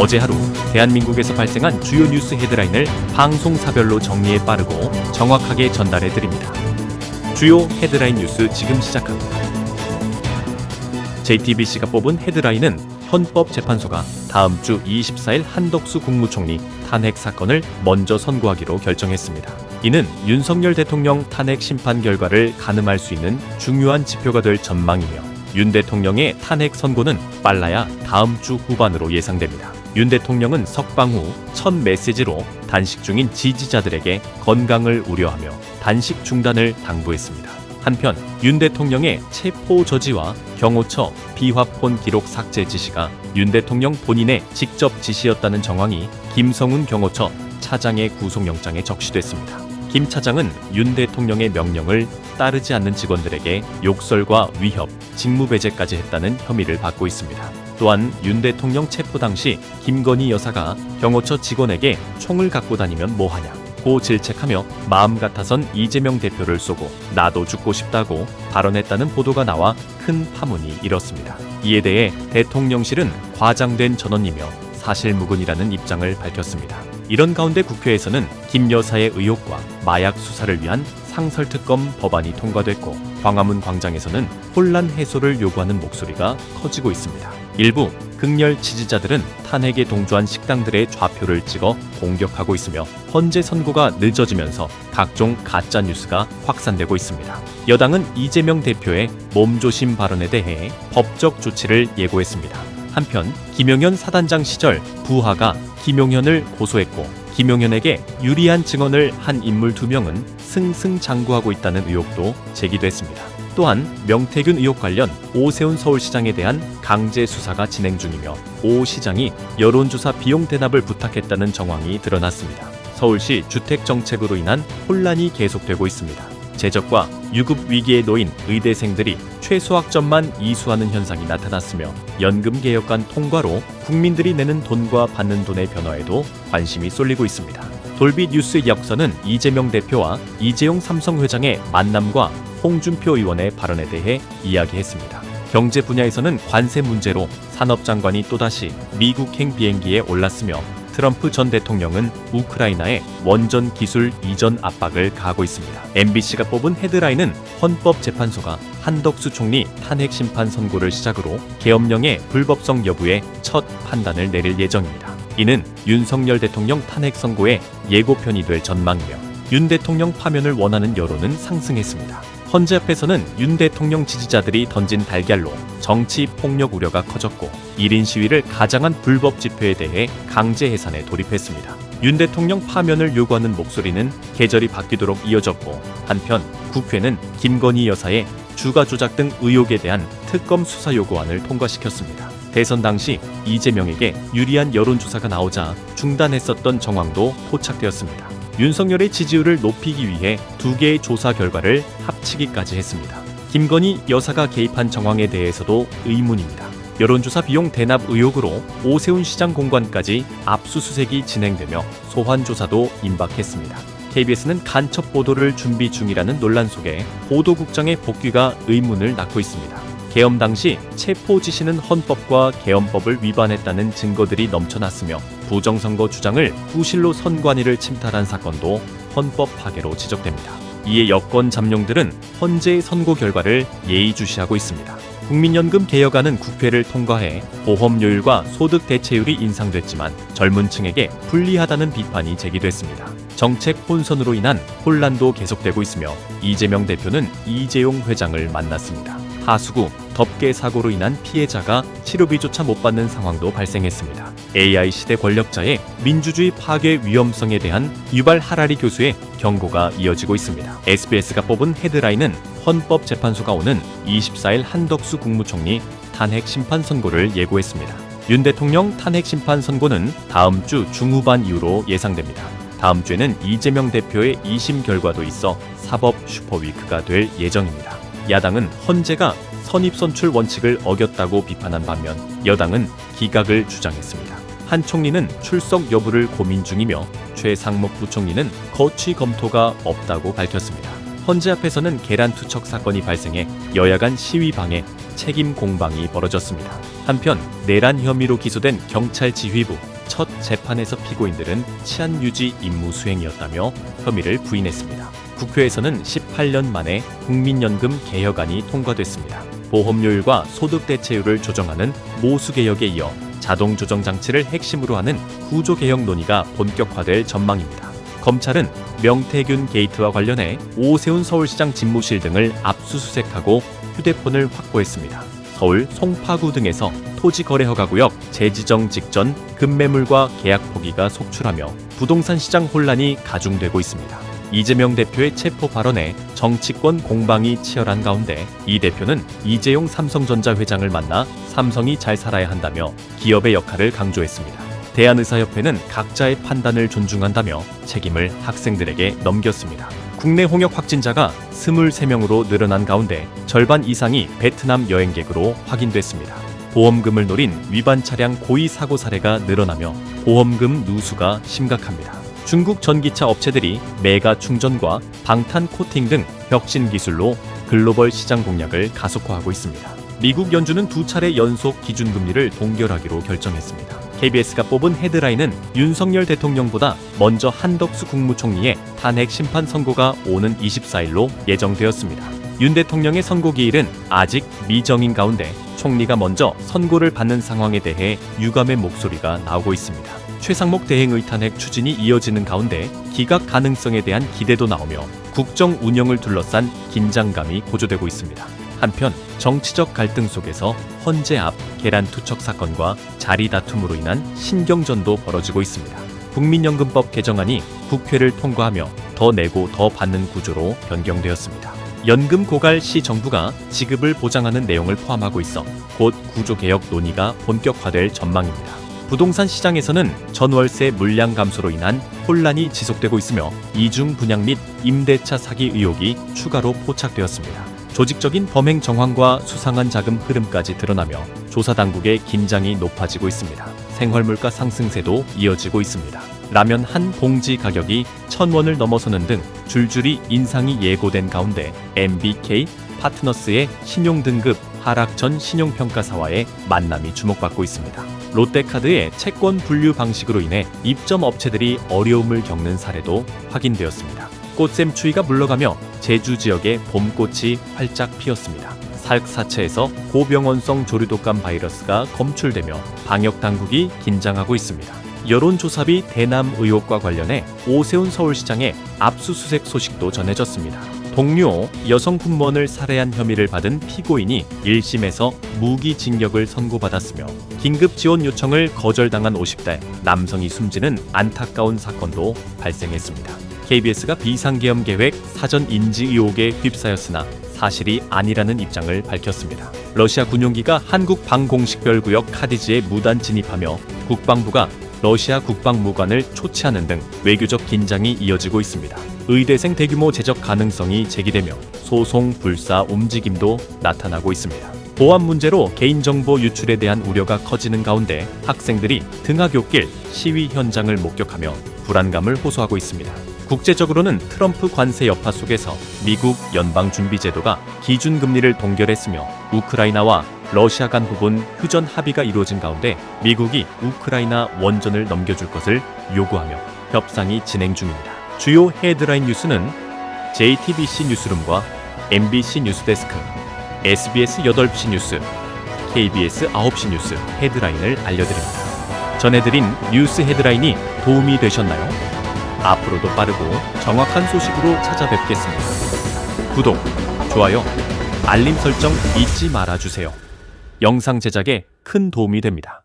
어제 하루 대한민국에서 발생한 주요 뉴스 헤드라인을 방송사별로 정리해 빠르고 정확하게 전달해 드립니다. 주요 헤드라인 뉴스 지금 시작합니다. JTBC가 뽑은 헤드라인은 헌법재판소가 다음 주 24일 한덕수 국무총리 탄핵 사건을 먼저 선고하기로 결정했습니다. 이는 윤석열 대통령 탄핵 심판 결과를 가늠할 수 있는 중요한 지표가 될 전망이며 윤 대통령의 탄핵 선고는 빨라야 다음 주 후반으로 예상됩니다. 윤 대통령은 석방 후 첫 메시지로 단식 중인 지지자들에게 건강을 우려하며 단식 중단을 당부했습니다. 한편 윤 대통령의 체포 저지와 경호처 비화폰 기록 삭제 지시가 윤 대통령 본인의 직접 지시였다는 정황이 김성훈 경호처 차장의 구속영장에 적시됐습니다. 김 차장은 윤 대통령의 명령을 따르지 않는 직원들에게 욕설과 위협, 직무배제까지 했다는 혐의를 받고 있습니다. 또한 윤 대통령 체포 당시 김건희 여사가 경호처 직원에게 총을 갖고 다니면 뭐하냐 고 질책하며 마음 같아선 이재명 대표를 쏘고 나도 죽고 싶다고 발언했다는 보도가 나와 큰 파문이 일었습니다. 이에 대해 대통령실은 과장된 전언이며 사실무근이라는 입장을 밝혔습니다. 이런 가운데 국회에서는 김 여사의 의혹과 마약 수사를 위한 상설특검 법안이 통과됐고 광화문 광장에서는 혼란 해소를 요구하는 목소리가 커지고 있습니다. 일부 극렬 지지자들은 탄핵에 동조한 식당들의 좌표를 찍어 공격하고 있으며 헌재 선고가 늦어지면서 각종 가짜 뉴스가 확산되고 있습니다. 여당은 이재명 대표의 몸조심 발언에 대해 법적 조치를 예고했습니다. 한편 김용현 사단장 시절 부하가 김용현을 고소했고 김용현에게 유리한 증언을 한 인물 2명은 승승장구하고 있다는 의혹도 제기됐습니다. 또한 명태균 의혹 관련 오세훈 서울시장에 대한 강제 수사가 진행 중이며 오 시장이 여론조사 비용 대납을 부탁했다는 정황이 드러났습니다. 서울시 주택정책으로 인한 혼란이 계속되고 있습니다. 재적과 유급 위기에 놓인 의대생들이 최소 학점만 이수하는 현상이 나타났으며 연금개혁안 통과로 국민들이 내는 돈과 받는 돈의 변화에도 관심이 쏠리고 있습니다. 돌비 뉴스의 역사는 이재명 대표와 이재용 삼성 회장의 만남과 홍준표 의원의 발언에 대해 이야기했습니다. 경제 분야에서는 관세 문제로 산업장관이 또다시 미국행 비행기에 올랐으며 트럼프 전 대통령은 우크라이나에 원전 기술 이전 압박을 가하고 있습니다. MBC가 뽑은 헤드라인은 헌법재판소가 한덕수 총리 탄핵 심판 선고를 시작으로 계엄령의 불법성 여부에 첫 판단을 내릴 예정입니다. 이는 윤석열 대통령 탄핵 선고의 예고편이 될 전망이며 윤 대통령 파면을 원하는 여론은 상승했습니다. 헌재 앞에서는 윤 대통령 지지자들이 던진 달걀로 정치 폭력 우려가 커졌고 1인 시위를 가장한 불법 집회에 대해 강제 해산에 돌입했습니다. 윤 대통령 파면을 요구하는 목소리는 계절이 바뀌도록 이어졌고 한편 국회는 김건희 여사의 주가 조작 등 의혹에 대한 특검 수사 요구안을 통과시켰습니다. 대선 당시 이재명에게 유리한 여론조사가 나오자 중단했었던 정황도 포착되었습니다. 윤석열의 지지율을 높이기 위해 2개의 조사 결과를 합치기까지 했습니다. 김건희 여사가 개입한 정황에 대해서도 의문입니다. 여론조사 비용 대납 의혹으로 오세훈 시장 공관까지 압수수색이 진행되며 소환조사도 임박했습니다. KBS는 간첩 보도를 준비 중이라는 논란 속에 보도국장의 복귀가 의문을 낳고 있습니다. 계엄 당시 체포 지시는 헌법과 계엄법을 위반했다는 증거들이 넘쳐났으며 부정선거 주장을 구실로 선관위를 침탈한 사건도 헌법 파괴로 지적됩니다. 이에 여권 잠룡들은 헌재의 선고 결과를 예의주시하고 있습니다. 국민연금 개혁안은 국회를 통과해 보험료율과 소득 대체율이 인상됐지만 젊은 층에게 불리하다는 비판이 제기됐습니다. 정책 혼선으로 인한 혼란도 계속되고 있으며 이재명 대표는 이재용 회장을 만났습니다. 하수구, 덮개 사고로 인한 피해자가 치료비조차 못 받는 상황도 발생했습니다. AI 시대 권력자의 민주주의 파괴 위험성에 대한 유발 하라리 교수의 경고가 이어지고 있습니다. SBS가 뽑은 헤드라인은 헌법재판소가 오는 24일 한덕수 국무총리 탄핵 심판 선고를 예고했습니다. 윤 대통령 탄핵 심판 선고는 다음 주 중후반 이후로 예상됩니다. 다음 주에는 이재명 대표의 2심 결과도 있어 사법 슈퍼위크가 될 예정입니다. 야당은 헌재가 선입선출 원칙을 어겼다고 비판한 반면 여당은 기각을 주장했습니다. 한 총리는 출석 여부를 고민 중이며 최상목 부총리는 거취 검토가 없다고 밝혔습니다. 헌재 앞에서는 계란 투척 사건이 발생해 여야 간 시위 방해, 책임 공방이 벌어졌습니다. 한편 내란 혐의로 기소된 경찰 지휘부, 첫 재판에서 피고인들은 치안 유지 임무 수행이었다며 혐의를 부인했습니다. 국회에서는 18년 만에 국민연금 개혁안이 통과됐습니다. 보험료율과 소득 대체율을 조정하는 모수개혁에 이어 자동 조정 장치를 핵심으로 하는 구조개혁 논의가 본격화될 전망입니다. 검찰은 명태균 게이트와 관련해 오세훈 서울시장 집무실 등을 압수수색하고 휴대폰을 확보했습니다. 서울 송파구 등에서 토지거래 허가구역 재지정 직전 급매물과 계약 포기가 속출하며 부동산 시장 혼란이 가중되고 있습니다. 이재명 대표의 체포 발언에 정치권 공방이 치열한 가운데 이 대표는 이재용 삼성전자 회장을 만나 삼성이 잘 살아야 한다며 기업의 역할을 강조했습니다. 대한의사협회는 각자의 판단을 존중한다며 책임을 학생들에게 넘겼습니다. 국내 홍역 확진자가 23명으로 늘어난 가운데 절반 이상이 베트남 여행객으로 확인됐습니다. 보험금을 노린 위반 차량 고의 사고 사례가 늘어나며 보험금 누수가 심각합니다. 중국 전기차 업체들이 메가 충전과 방탄 코팅 등 혁신 기술로 글로벌 시장 공략을 가속화하고 있습니다. 미국 연준은 2차례 연속 기준금리를 동결하기로 결정했습니다. KBS가 뽑은 헤드라인은 윤석열 대통령보다 먼저 한덕수 국무총리의 탄핵 심판 선고가 오는 24일로 예정되었습니다. 윤 대통령의 선고 기일은 아직 미정인 가운데 총리가 먼저 선고를 받는 상황에 대해 유감의 목소리가 나오고 있습니다. 최상목 대행의 탄핵 추진이 이어지는 가운데 기각 가능성에 대한 기대도 나오며 국정 운영을 둘러싼 긴장감이 고조되고 있습니다. 한편 정치적 갈등 속에서 헌재 앞 계란 투척 사건과 자리 다툼으로 인한 신경전도 벌어지고 있습니다. 국민연금법 개정안이 국회를 통과하며 더 내고 더 받는 구조로 변경되었습니다. 연금 고갈 시 정부가 지급을 보장하는 내용을 포함하고 있어 곧 구조개혁 논의가 본격화될 전망입니다. 부동산 시장에서는 전월세 물량 감소로 인한 혼란이 지속되고 있으며 이중 분양 및 임대차 사기 의혹이 추가로 포착되었습니다. 조직적인 범행 정황과 수상한 자금 흐름까지 드러나며 조사당국의 긴장이 높아지고 있습니다. 생활물가 상승세도 이어지고 있습니다. 라면 한 봉지 가격이 1,000원을 넘어서는 등 줄줄이 인상이 예고된 가운데 MBK 파트너스의 신용등급 하락 전 신용평가사와의 만남이 주목받고 있습니다. 롯데카드의 채권 분류 방식으로 인해 입점 업체들이 어려움을 겪는 사례도 확인되었습니다. 꽃샘 추위가 물러가며 제주 지역에 봄꽃이 활짝 피었습니다. 사육사체에서 고병원성 조류독감 바이러스가 검출되며 방역당국이 긴장하고 있습니다. 여론조사비 대남 의혹과 관련해 오세훈 서울시장의 압수수색 소식도 전해졌습니다. 동료 여성 군무원을 살해한 혐의를 받은 피고인이 1심에서 무기징역을 선고받았으며 긴급 지원 요청을 거절당한 50대 남성이 숨지는 안타까운 사건도 발생했습니다. KBS가 비상계엄 계획 사전 인지 의혹에 휩싸였으나 사실이 아니라는 입장을 밝혔습니다. 러시아 군용기가 한국 방공식별구역 카디즈에 무단 진입하며 국방부가 러시아 국방무관을 초치하는 등 외교적 긴장이 이어지고 있습니다. 의대생 대규모 제적 가능성이 제기되며 소송 불사 움직임도 나타나고 있습니다. 보안 문제로 개인정보 유출에 대한 우려가 커지는 가운데 학생들이 등하굣길 시위 현장을 목격하며 불안감을 호소하고 있습니다. 국제적으로는 트럼프 관세 여파 속에서 미국 연방준비제도가 기준금리를 동결했으며 우크라이나와 러시아 간 부분 휴전 합의가 이루어진 가운데 미국이 우크라이나 원전을 넘겨줄 것을 요구하며 협상이 진행 중입니다. 주요 헤드라인 뉴스는 JTBC 뉴스룸과 MBC 뉴스데스크, SBS 8시 뉴스, KBS 9시 뉴스 헤드라인을 알려드립니다. 전해드린 뉴스 헤드라인이 도움이 되셨나요? 앞으로도 빠르고 정확한 소식으로 찾아뵙겠습니다. 구독, 좋아요, 알림 설정 잊지 말아주세요. 영상 제작에 큰 도움이 됩니다.